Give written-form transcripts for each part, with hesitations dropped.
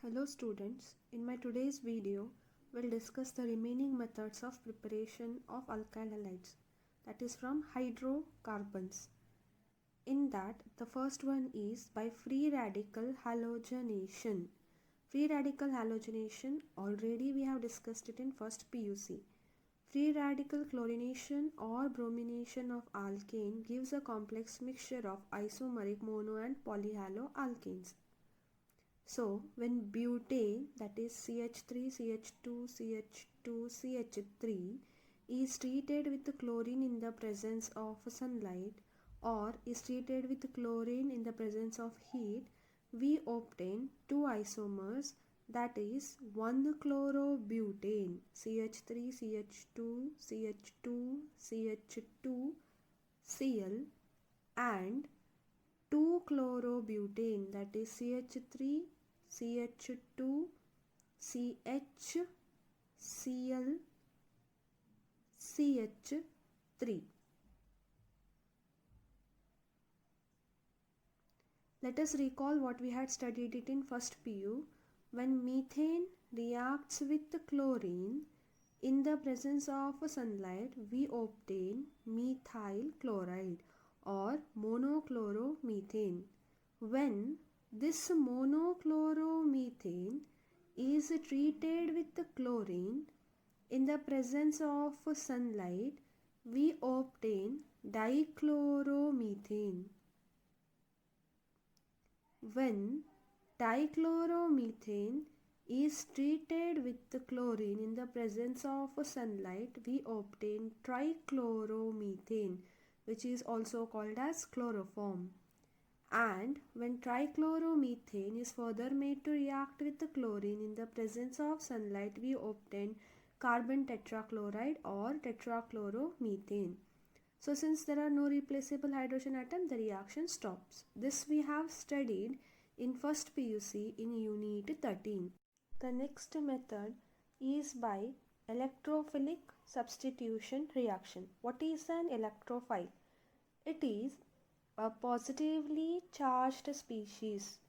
Hello students, in my today's video, we'll discuss the remaining methods of preparation of alkyl halides, that is from hydrocarbons. In that, the first one is by free radical halogenation. Free radical halogenation, already we have discussed it in first PUC. Free radical chlorination or bromination of alkane gives a complex mixture of isomeric mono and polyhaloalkanes. So when butane, that is CH3, CH2, CH2, CH3 is treated with chlorine in the presence of sunlight or is treated with chlorine in the presence of heat, we obtain two isomers, that is 1-chlorobutane CH3, CH2, CH2, CH2, Cl and 2-chlorobutane, that is CH3, CH2, CH, Cl, CH3. Let us recall what we had studied it in first PU. When methane reacts with chlorine in the presence of sunlight, we obtain methyl chloride or monochloromethane. When this monochloromethane is treated with chlorine in the presence of sunlight, we obtain dichloromethane. When dichloromethane is treated with chlorine in the presence of sunlight, we obtain trichloromethane, which is also called as chloroform. And when trichloromethane is further made to react with the chlorine in the presence of sunlight, we obtain carbon tetrachloride or tetrachloromethane. So since there are no replaceable hydrogen atom, the reaction stops. This we have studied in first PUC in unit 13. The next method is by electrophilic substitution reaction. What is an electrophile? It is a positively charged species,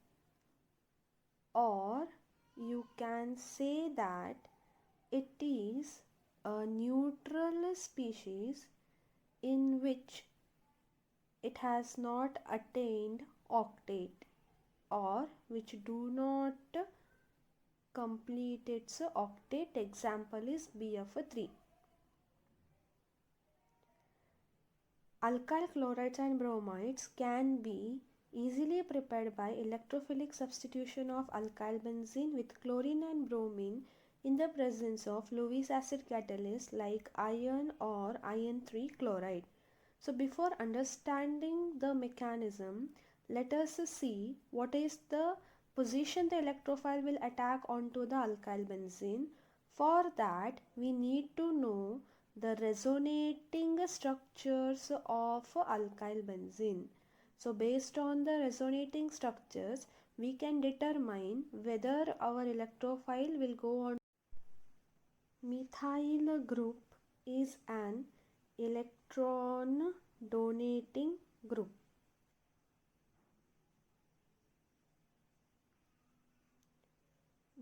or you can say that it is a neutral species in which it has not attained octet or which do not complete its octet. Example is BF3. Alkyl chlorides and bromides can be easily prepared by electrophilic substitution of alkyl benzene with chlorine and bromine in the presence of Lewis acid catalyst like iron or iron 3 chloride. So before understanding the mechanism, let us see what is the position the electrophile will attack onto the alkyl benzene. For that, we need to know the resonating structures of alkyl benzene. So based on the resonating structures, we can determine whether our electrophile will go on. Methyl group is an electron donating group.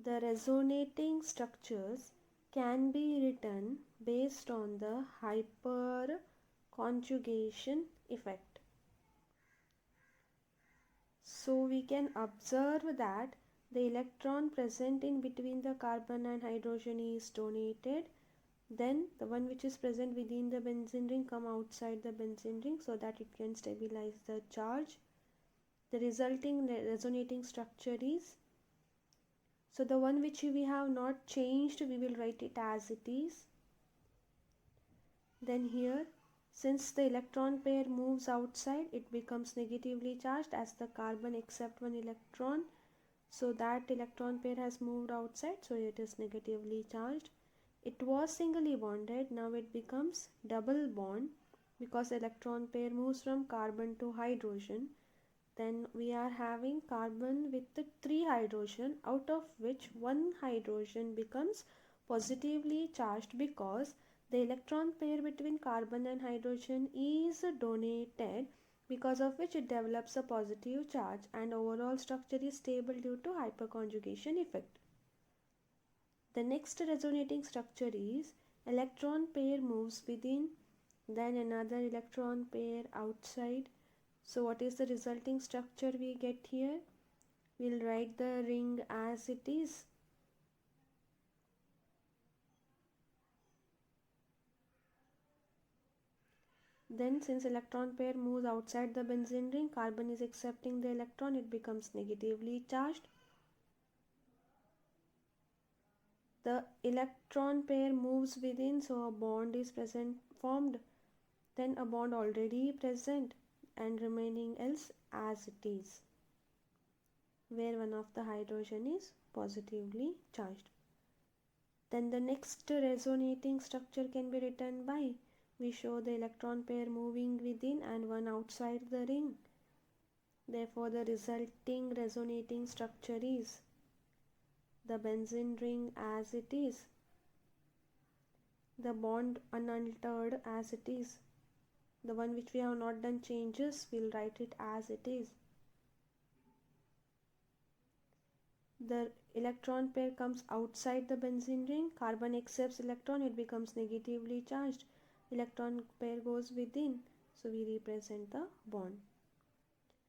The resonating structures can be written based on the hyperconjugation effect. So we can observe that the electron present in between the carbon and hydrogen is donated. Then the one which is present within the benzene ring come outside the benzene ring so that it can stabilize the charge. The resulting resonating structure is, so the one which we have not changed, we will write it as it is. Then here, since the electron pair moves outside, it becomes negatively charged as the carbon accepts one electron. So that electron pair has moved outside, so it is negatively charged. It was singly bonded, now it becomes double bond because electron pair moves from carbon to hydrogen. Then we are having carbon with the 3 hydrogen, out of which 1 hydrogen becomes positively charged because the electron pair between carbon and hydrogen is donated because of which it develops a positive charge and overall structure is stable due to hyperconjugation effect. The next resonating structure is electron pair moves within, then another electron pair outside. So what is the resulting structure we get here? We'll write the ring as it is. Then since electron pair moves outside the benzene ring, carbon is accepting the electron, it becomes negatively charged. The electron pair moves within, so a bond is formed, then a bond already present and remaining else as it is, where one of the hydrogen is positively charged. Then the next resonating structure can be written by, we show the electron pair moving within and one outside the ring. Therefore the resulting resonating structure is the benzene ring as it is, the bond unaltered as it is, the one which we have not done changes, we'll write it as it is. The electron pair comes outside the benzene ring, carbon accepts electron, it becomes negatively charged. Electron pair goes within, so we represent the bond.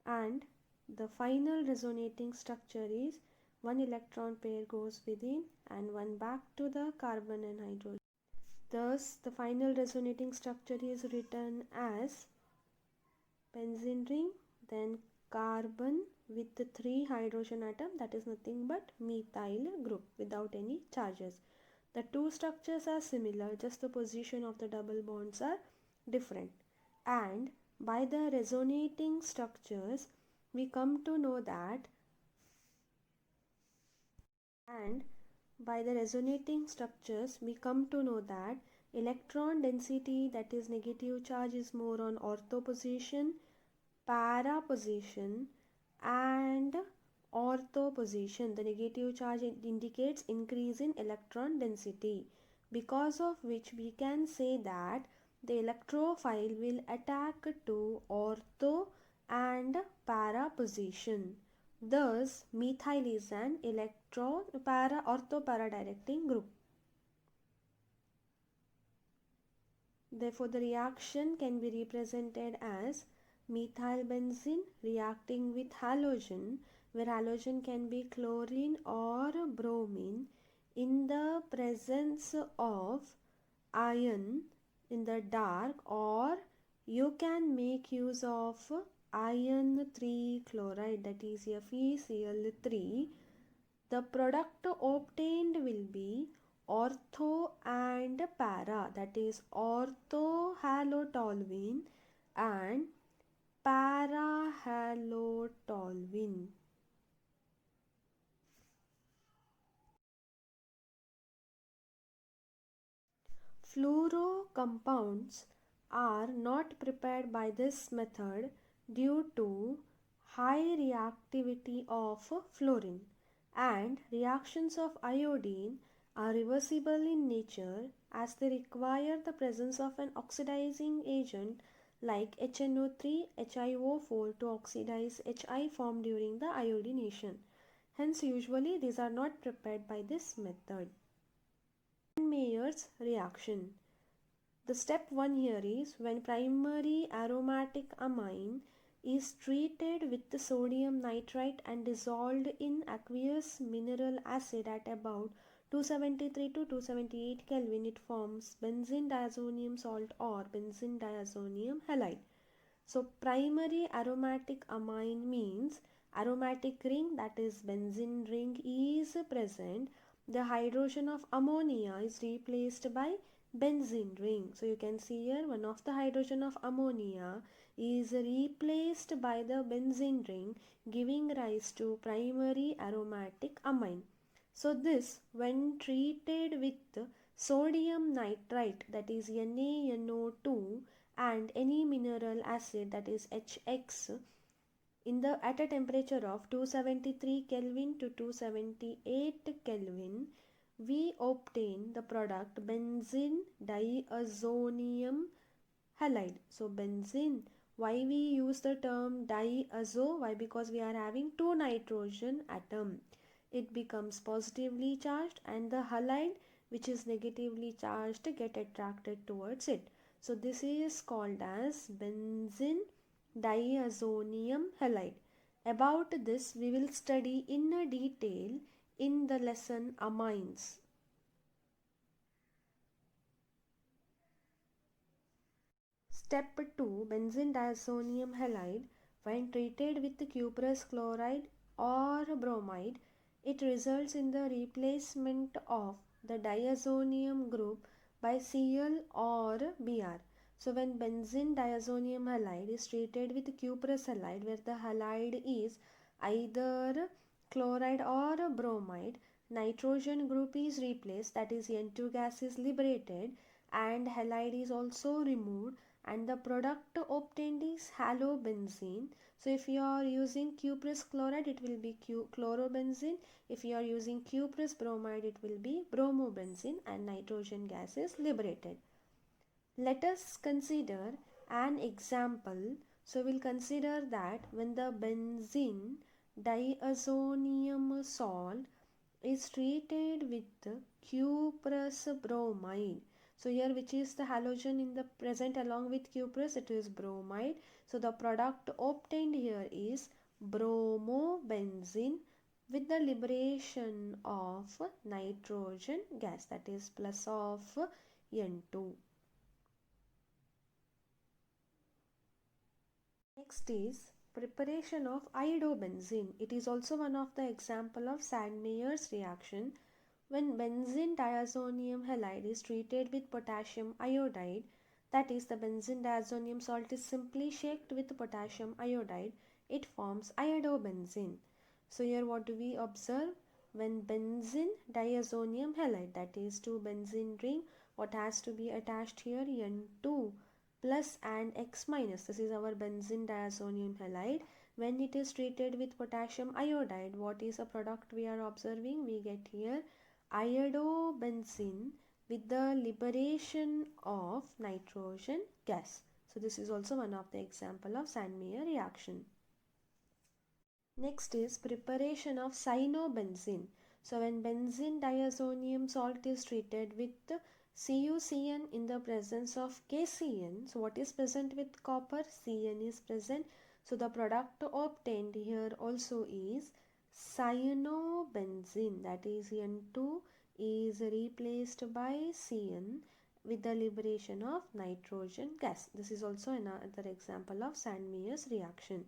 And the final resonating structure is one electron pair goes within and one back to the carbon and hydrogen. Thus, the final resonating structure is written as benzene ring, then carbon with the 3 hydrogen atom, that is nothing but methyl group without any charges. The two structures are similar, just the position of the double bonds are different. And by the resonating structures, we come to know that electron density, that is negative charge, is more on ortho position, para position and ortho position. The negative charge indicates increase in electron density, because of which we can say that the electrophile will attack to ortho and para position. Thus, methyl is an ortho para directing group. Therefore, the reaction can be represented as methylbenzene reacting with halogen, where halogen can be chlorine or bromine in the presence of iron in the dark, or you can make use of iron 3 chloride, that is FeCl3. The product obtained will be ortho and para, that is orthohalotoluene and parahalotoluene. Fluoro compounds are not prepared by this method due to high reactivity of fluorine, and reactions of iodine are reversible in nature as they require the presence of an oxidizing agent like HNO3, HiO4 to oxidize Hi formed during the iodination. Hence, usually these are not prepared by this method. Mayer's reaction. The step 1 here is when primary aromatic amine is treated with the sodium nitrite and dissolved in aqueous mineral acid at about 273 to 278 Kelvin, it forms benzene diazonium salt or benzene diazonium halide. So primary aromatic amine means aromatic ring, that is benzene ring, is present. The hydrogen of ammonia is replaced by benzene ring. So you can see here one of the hydrogen of ammonia is replaced by the benzene ring, giving rise to primary aromatic amine. So this, when treated with sodium nitrite, that is NaNO2, and any mineral acid, that is HX, at a temperature of 273 Kelvin to 278 Kelvin, we obtain the product benzene diazonium halide. So benzene Why we use the term diazo? Why? Because we are having two nitrogen atom. It becomes positively charged and the halide which is negatively charged get attracted towards it. So this is called as benzene diazonium halide. About this we will study in a detail in the lesson amines. Step 2. Benzene diazonium halide. When treated with cuprous chloride or bromide, it results in the replacement of the diazonium group by Cl or Br. So when benzene diazonium halide is treated with cuprous halide, where the halide is either chloride or bromide, nitrogen group is replaced, that is N2 gas is liberated and halide is also removed, and the product obtained is halobenzene. So if you are using cuprous chloride, it will be chlorobenzene. If you are using cuprous bromide, it will be bromobenzene, and nitrogen gas is liberated. Let us consider an example. So we'll consider that when the benzene diazonium salt is treated with cuprous bromide. So here which is the halogen in the present along with cuprous, it is bromide. So the product obtained here is bromobenzene with the liberation of nitrogen gas, that is plus of N2. Next is preparation of iodobenzene. It is also one of the example of Sandmeyer's reaction. When benzene diazonium halide is treated with potassium iodide, that is the benzene diazonium salt is simply shaked with potassium iodide, it forms iodobenzene. So here what do we observe? When benzene diazonium halide, that is two benzene ring, what has to be attached here? N2 plus and X minus. This is our benzene diazonium halide. When it is treated with potassium iodide, what is a product we are observing? We get here iodobenzene with the liberation of nitrogen gas. So this is also one of the example of Sandmeyer reaction. Next is preparation of cyanobenzene. So when benzene diazonium salt is treated with CuCN in the presence of KCN, so what is present with copper? Cn is present. So the product obtained here also is cyanobenzene, that is N2 is replaced by Cn with the liberation of nitrogen gas. This is also another example of Sandmeyer's reaction.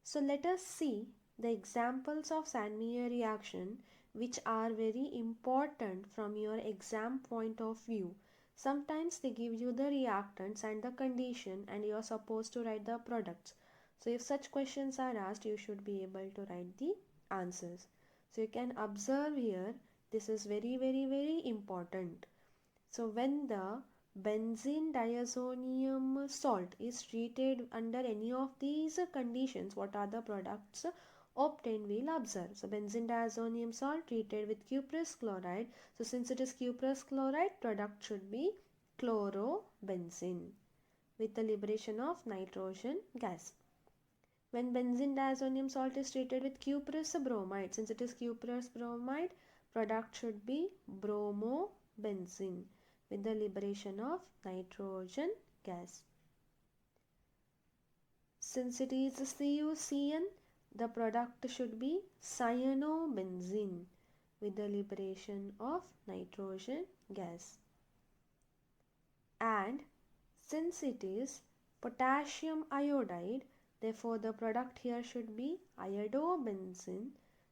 So let us see the examples of Sandmeyer reaction which are very important from your exam point of view. Sometimes they give you the reactants and the condition and you are supposed to write the products. So if such questions are asked, you should be able to write the answers. So you can observe here, this is very important. So when the benzene diazonium salt is treated under any of these conditions, what are the products obtained? We'll observe. So benzene diazonium salt treated with cuprous chloride. So since it is cuprous chloride, product should be chlorobenzene with the liberation of nitrogen gas. When benzene diazonium salt is treated with cuprous bromide, since it is cuprous bromide, product should be bromobenzene with the liberation of nitrogen gas. Since it is CuCN, the product should be cyanobenzene with the liberation of nitrogen gas. And since it is potassium iodide, therefore the product here should be iodobenzene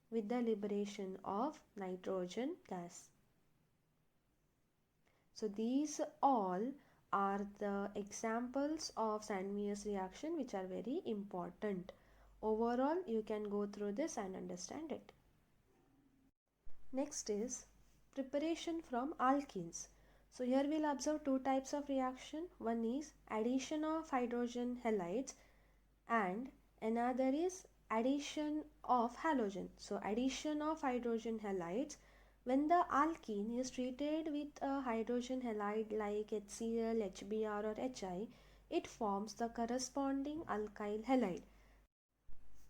with the liberation of nitrogen gas. So these all are the examples of Sandmeyer's reaction which are very important. Overall, you can go through this and understand it. Next is preparation from alkenes. So here we'll observe two types of reaction. One is addition of hydrogen halides and another is addition of halogen. So addition of hydrogen halides, when the alkene is treated with a hydrogen halide like HCl, HBr or HI, it forms the corresponding alkyl halide.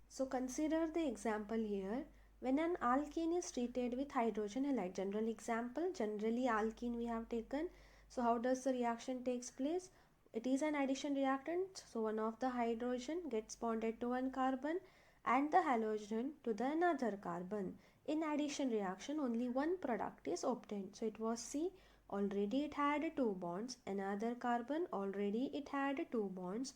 So consider the example here. When an alkene is treated with hydrogen halide, general example, generally alkene we have taken. So how does the reaction takes place? It is an addition reactant. So one of the hydrogen gets bonded to one carbon and the halogen to the another carbon. In addition reaction, only one product is obtained. So it was C, already it had two bonds. Another carbon, already it had two bonds.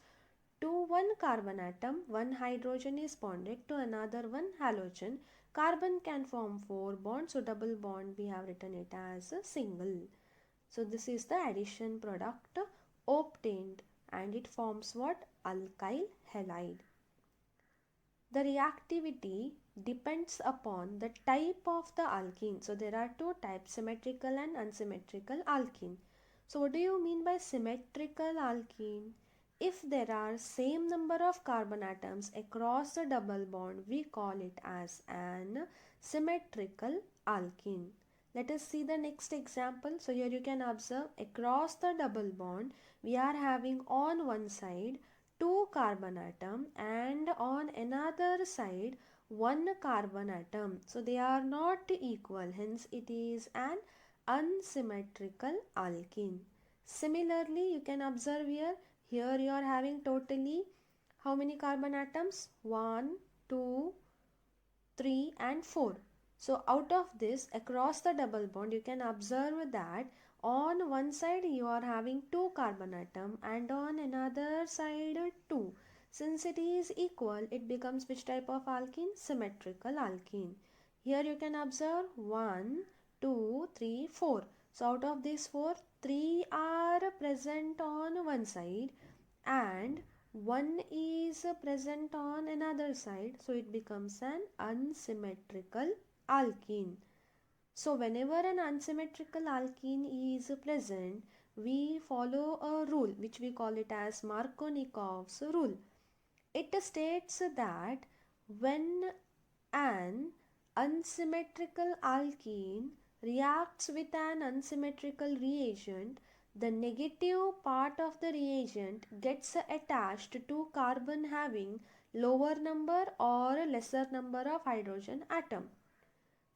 To one carbon atom, one hydrogen is bonded to another one halogen. Carbon can form four bonds, so double bond we have written it as a single. So this is the addition product obtained and it forms what? Alkyl halide. The reactivity depends upon the type of the alkene. So there are two types, symmetrical and unsymmetrical alkene. So what do you mean by symmetrical alkene? If there are same number of carbon atoms across the double bond, we call it as an symmetrical alkene. Let us see the next example. So here you can observe across the double bond, we are having on one side two carbon atom and on another side one carbon atom. So they are not equal, hence it is an unsymmetrical alkene. Similarly, you can observe here you are having totally how many carbon atoms? 1, 2, 3 and 4. So out of this, across the double bond, you can observe that on one side you are having 2 carbon atom and on another side 2. Since it is equal, it becomes which type of alkene? Symmetrical alkene. Here you can observe 1, 2, 3, 4. So out of these 4, 3 are present on one side and 1 is present on another side. So it becomes an unsymmetrical alkene. So whenever an unsymmetrical alkene is present, we follow a rule which we call it as Markovnikov's rule. It states that when an unsymmetrical alkene reacts with an unsymmetrical reagent, the negative part of the reagent gets attached to carbon having lower number or lesser number of hydrogen atom.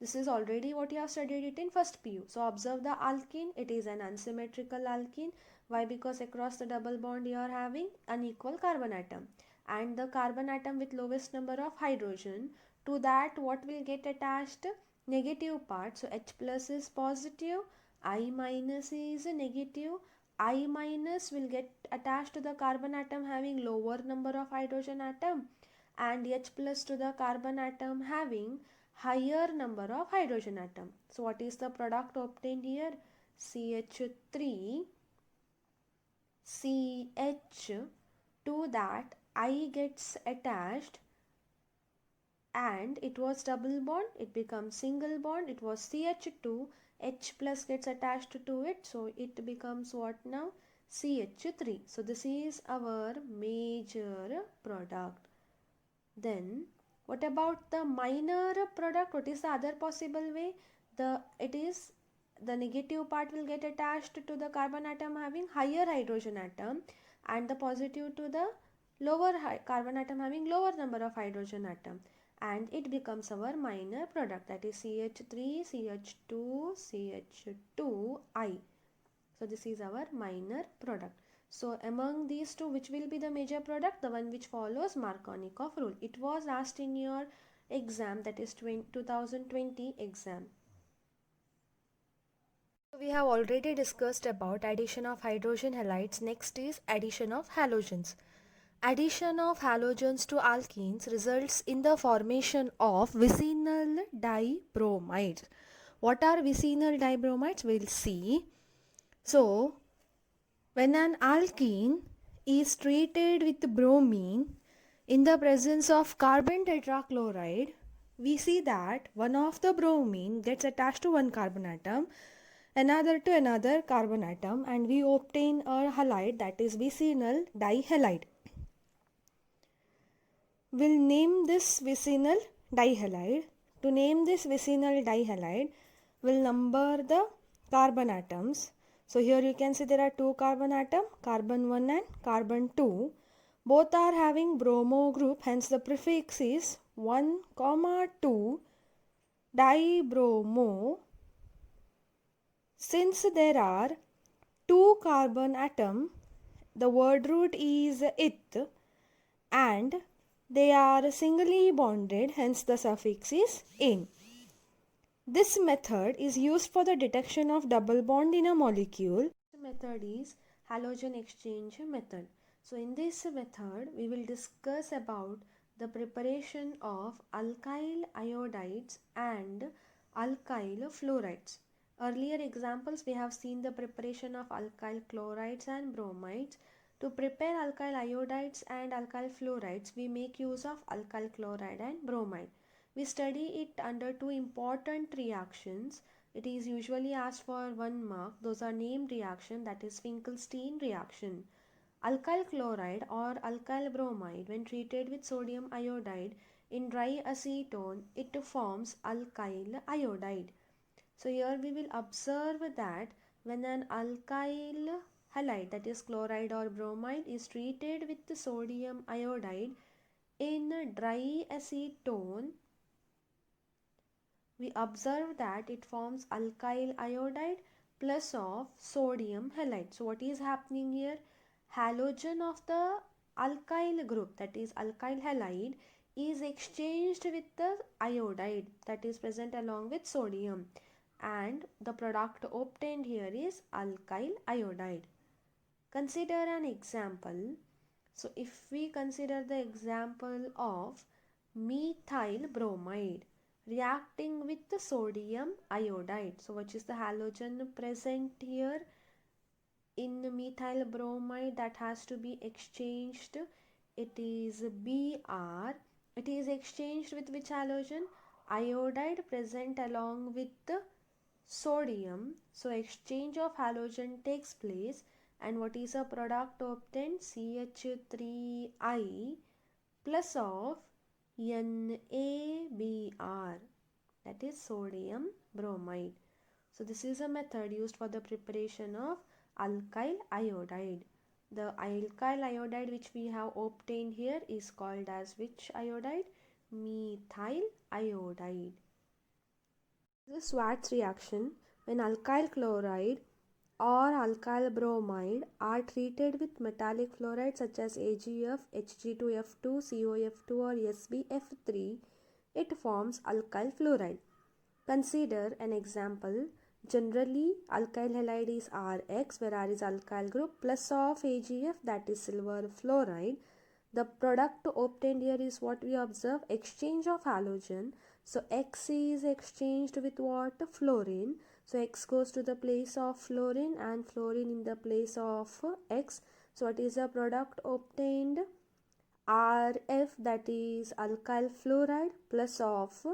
This is already what you have studied it in first PU. So observe the alkene. It is an unsymmetrical alkene. Why? Because across the double bond you are having unequal carbon atom. And the carbon atom with lowest number of hydrogen, to that what will get attached? Negative part. So H plus is positive, I minus is negative. I minus will get attached to the carbon atom having lower number of hydrogen atom and H plus to the carbon atom having higher number of hydrogen atom. So what is the product obtained here? CH3 CH, to that I gets attached and it was double bond, it becomes single bond. It was CH2, H plus gets attached to it, so it becomes what now? CH3. So this is our major product. Then what about the minor product? What is the other possible way? The negative part will get attached to the carbon atom having higher hydrogen atom and the positive to the lower carbon atom having lower number of hydrogen atom, and it becomes our minor product, that is CH3 CH2 CH2I. So this is our minor product. So among these two, which will be the major product? The one which follows Markovnikov rule. It was asked in your exam, that is 2020 exam. We have already discussed about addition of hydrogen halides. Next is addition of halogens. Addition of halogens to alkenes results in the formation of vicinal dibromides. What are vicinal dibromides? We'll see. So when an alkene is treated with bromine in the presence of carbon tetrachloride, we see that one of the bromine gets attached to one carbon atom, another to another carbon atom, and we obtain a halide, that is vicinal dihalide. We'll name this vicinal dihalide. To name this vicinal dihalide, we'll number the carbon atoms. So here you can see there are two carbon atom, carbon 1 and carbon 2. Both are having bromo group, hence the prefix is 1, 2 dibromo. Since there are two carbon atom, the word root is ith and they are singly bonded, hence the suffix is in. This method is used for the detection of double bond in a molecule. The method is halogen exchange method. So in this method we will discuss about the preparation of alkyl iodides and alkyl fluorides. Earlier examples we have seen the preparation of alkyl chlorides and bromides. To prepare alkyl iodides and alkyl fluorides we make use of alkyl chloride and bromide. We study it under two important reactions. It is usually asked for 1 mark. Those are named reaction, that is Finkelstein reaction. Alkyl chloride or alkyl bromide, when treated with sodium iodide in dry acetone, it forms alkyl iodide. So here we will observe that when an alkyl halide, that is chloride or bromide, is treated with the sodium iodide in dry acetone, we observe that it forms alkyl iodide plus of sodium halide. So what is happening here? Halogen of the alkyl group, that is alkyl halide, is exchanged with the iodide that is present along with sodium, and the product obtained here is alkyl iodide. Consider an example. So if we consider the example of methyl bromide reacting with the sodium iodide. So which is the halogen present here in methyl bromide that has to be exchanged? It is Br. It is exchanged with which halogen? Iodide present along with the sodium. So exchange of halogen takes place, and what is a product obtained? CH3I plus of NaBr, that is sodium bromide. So this is a method used for the preparation of alkyl iodide. The alkyl iodide which we have obtained here is called as which iodide? Methyl iodide. The Schwarz reaction, when alkyl chloride or alkyl bromide are treated with metallic fluoride such as AgF, Hg2F2, COF2 or SbF3, it forms alkyl fluoride. Consider an example. Generally, alkyl halide is Rx, where R is alkyl group, plus of AgF, that is silver fluoride. The product obtained here is what we observe, exchange of halogen. So X is exchanged with what? Fluorine. So X goes to the place of fluorine and fluorine in the place of X. So what is the product obtained? Rf, that is alkyl fluoride plus of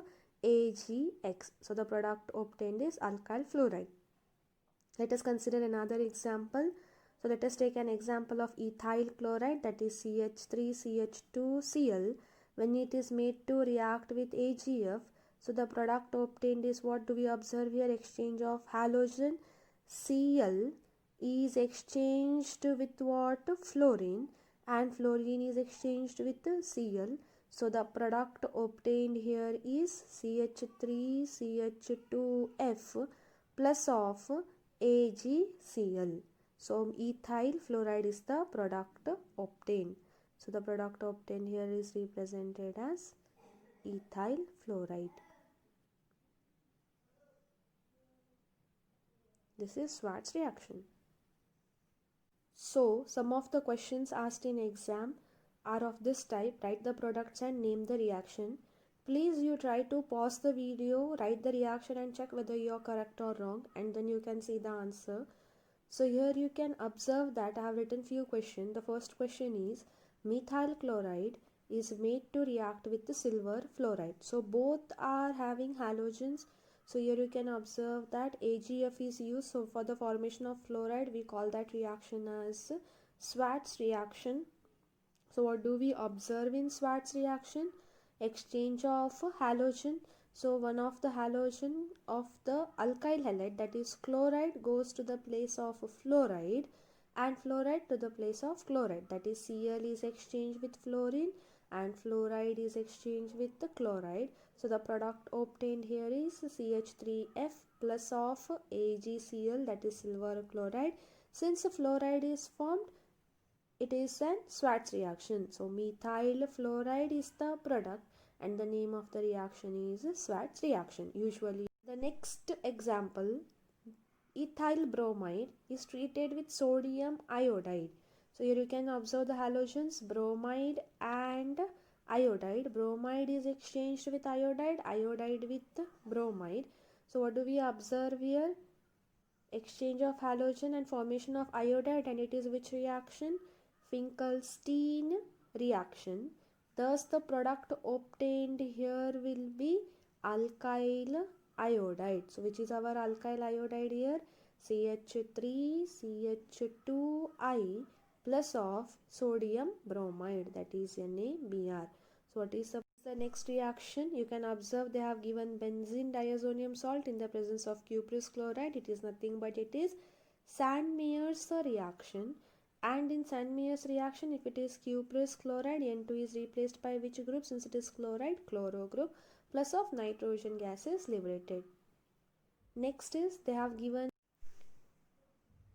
AgX. So the product obtained is alkyl fluoride. Let us consider another example. So let us take an example of ethyl chloride, that is CH3CH2Cl. When it is made to react with AgF, so the product obtained is what do we observe here? Exchange of halogen. Cl is exchanged with what? Fluorine, and fluorine is exchanged with Cl. So the product obtained here is CH3CH2F plus of AgCl. So ethyl fluoride is the product obtained. So the product obtained here is represented as ethyl fluoride. This is Schwarz reaction. So some of the questions asked in exam are of this type. Write the products and name the reaction. Please you try to pause the video, write the reaction and check whether you are correct or wrong, and then you can see the answer. So here you can observe that I have written few questions. The first question is, methyl chloride is made to react with the silver fluoride. So both are having halogens. So here you can observe that AgF is used. So for the formation of fluoride, we call that reaction as Schwarz reaction. So what do we observe in Schwarz reaction? Exchange of halogen. So one of the halogen of the alkyl halide, that is chloride, goes to the place of fluoride, and fluoride to the place of chloride, that is Cl is exchanged with fluorine and fluoride is exchanged with the chloride. So the product obtained here is CH3F plus of AgCl, that is silver chloride. Since fluoride is formed, it is an Schwarz reaction. So methyl fluoride is the product and the name of the reaction is Schwarz reaction. Usually the next example, ethyl bromide is treated with sodium iodide. So here you can observe the halogens bromide and iodide. Bromide is exchanged with iodide, iodide with bromide. So what do we observe here? Exchange of halogen and formation of iodide, and it is which reaction? Finkelstein reaction. Thus the product obtained here will be alkyl iodide. So which is our alkyl iodide here? CH3CH2I plus of sodium bromide, that is NaBr. So what is the next reaction? You can observe they have given benzene diazonium salt in the presence of cuprous chloride. It is nothing but it is Sandmeyer's reaction. And in Sandmeyer's reaction, if it is cuprous chloride, N2 is replaced by which group? Since it is chloride, chloro group, plus of nitrogen gas is liberated. Next is they have given,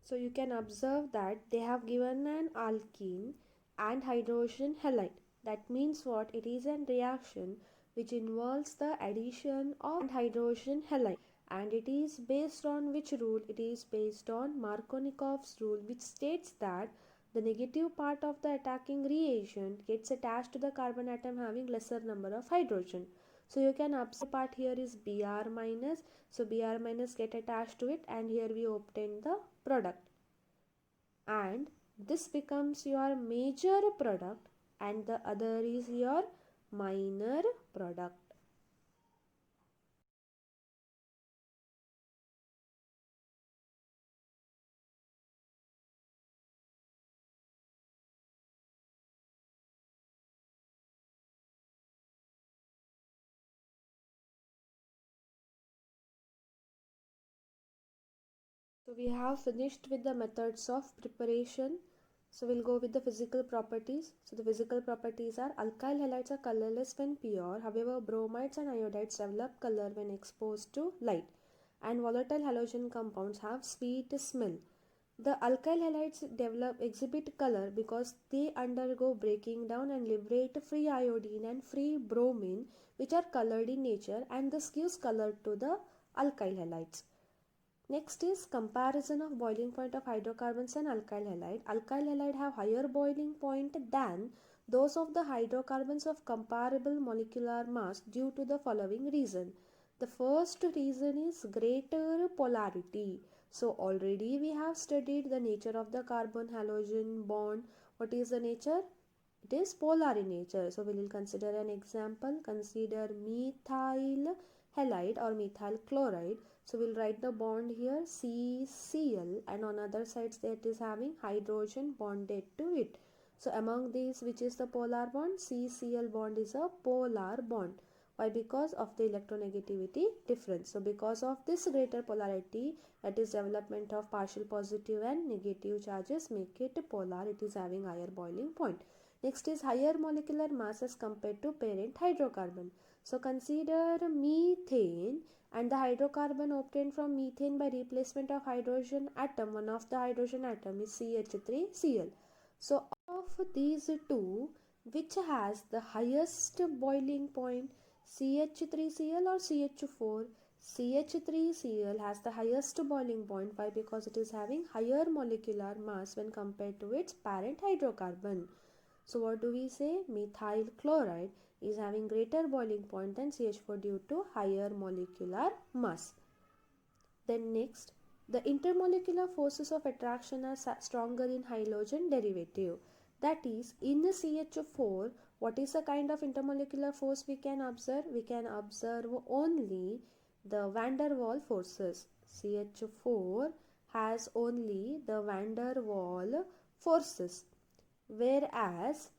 so you can observe that they have given an alkene and hydrogen halide. That means what? It is a reaction which involves the addition of hydrogen halide. And it is based on which rule? It is based on Markovnikov's rule, which states that the negative part of the attacking reagent gets attached to the carbon atom having lesser number of hydrogen. So you can observe part here is Br minus. So Br minus get attached to it and here we obtain the product. And this becomes your major product and the other is your minor product. So we have finished with the methods of preparation. So we'll go with the physical properties. So the physical properties are alkyl halides are colorless when pure. However, bromides and iodides develop color when exposed to light. And volatile halogen compounds have sweet smell. The alkyl halides exhibit color because they undergo breaking down and liberate free iodine and free bromine, which are colored in nature, and this gives color to the alkyl halides. Next is comparison of boiling point of hydrocarbons and alkyl halide. Alkyl halide have higher boiling point than those of the hydrocarbons of comparable molecular mass due to the following reason. The first reason is greater polarity. So already we have studied the nature of the carbon halogen bond. What is the nature? It is polar in nature. So we will consider an example. Consider methyl halide or methyl chloride. So we'll write the bond here CCl, and on other sides that is having hydrogen bonded to it. So among these, which is the polar bond? CCl bond is a polar bond. Why? Because of the electronegativity difference. So because of this greater polarity, that is development of partial positive and negative charges, make it polar. It is having higher boiling point. Next is higher molecular mass as compared to parent hydrocarbon. So consider methane, and the hydrocarbon obtained from methane by replacement of hydrogen atom, one of the hydrogen atom is CH3Cl. So of these two, which has the highest boiling point, CH3Cl or CH4? CH3Cl has the highest boiling point. Why? Because it is having higher molecular mass when compared to its parent hydrocarbon. So what do we say? Methyl chloride is having greater boiling point than CH4 due to higher molecular mass. Then next, the intermolecular forces of attraction are stronger in halogen derivative. That is, in the CH4, what is the kind of intermolecular force we can observe? We can observe only the van der Waals forces. CH4 has only the van der Waals forces, whereas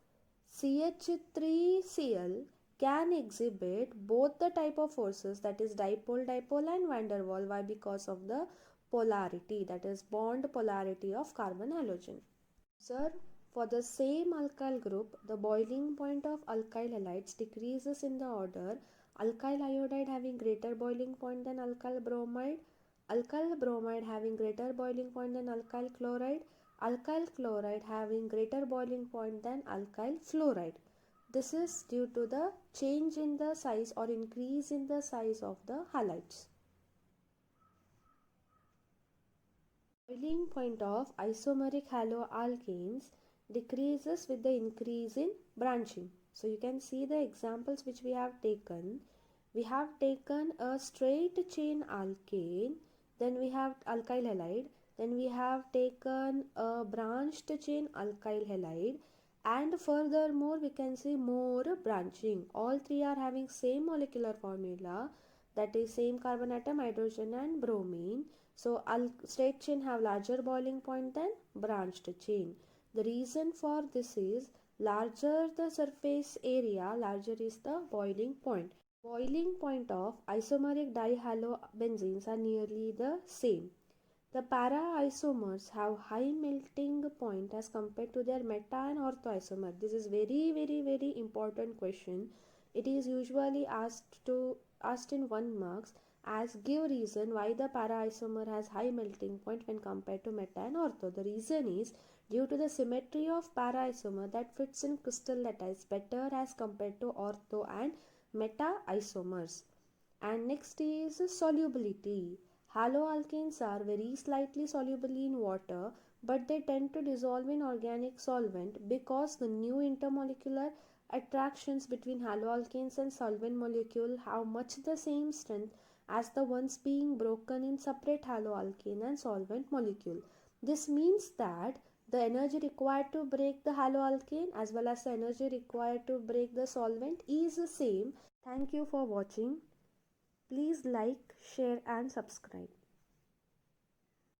CH3Cl can exhibit both the type of forces, that is dipole and van der Waal. Why? Because of the polarity, that is bond polarity of carbon halogen. Observe, for the same alkyl group, the boiling point of alkyl halides decreases in the order alkyl iodide having greater boiling point than alkyl bromide having greater boiling point than alkyl chloride having greater boiling point than alkyl fluoride. This is due to the change in the size or increase in the size of the halides. Boiling point of isomeric haloalkanes decreases with the increase in branching. So you can see the examples which we have taken. We have taken a straight chain alkane, then we have alkyl halide, then we have taken a branched chain alkyl halide, and furthermore we can see more branching. All three are having same molecular formula, that is same carbon atom, hydrogen and bromine. So straight chain have larger boiling point than branched chain. The reason for this is larger the surface area, larger is the boiling point. Boiling point of isomeric dihalobenzenes are nearly the same. The para-isomers have high melting point as compared to their meta and ortho isomer. This is very important question. It is usually asked in 1 marks, as give reason why the para-isomer has high melting point when compared to meta and ortho. The reason is due to the symmetry of para-isomer that fits in crystal lattice better as compared to ortho and meta isomers. And next is solubility. Haloalkanes are very slightly soluble in water, but they tend to dissolve in organic solvent because the new intermolecular attractions between haloalkanes and solvent molecule have much the same strength as the ones being broken in separate haloalkane and solvent molecule. This means that the energy required to break the haloalkane as well as the energy required to break the solvent is the same. Thank you for watching. Please like, share and subscribe.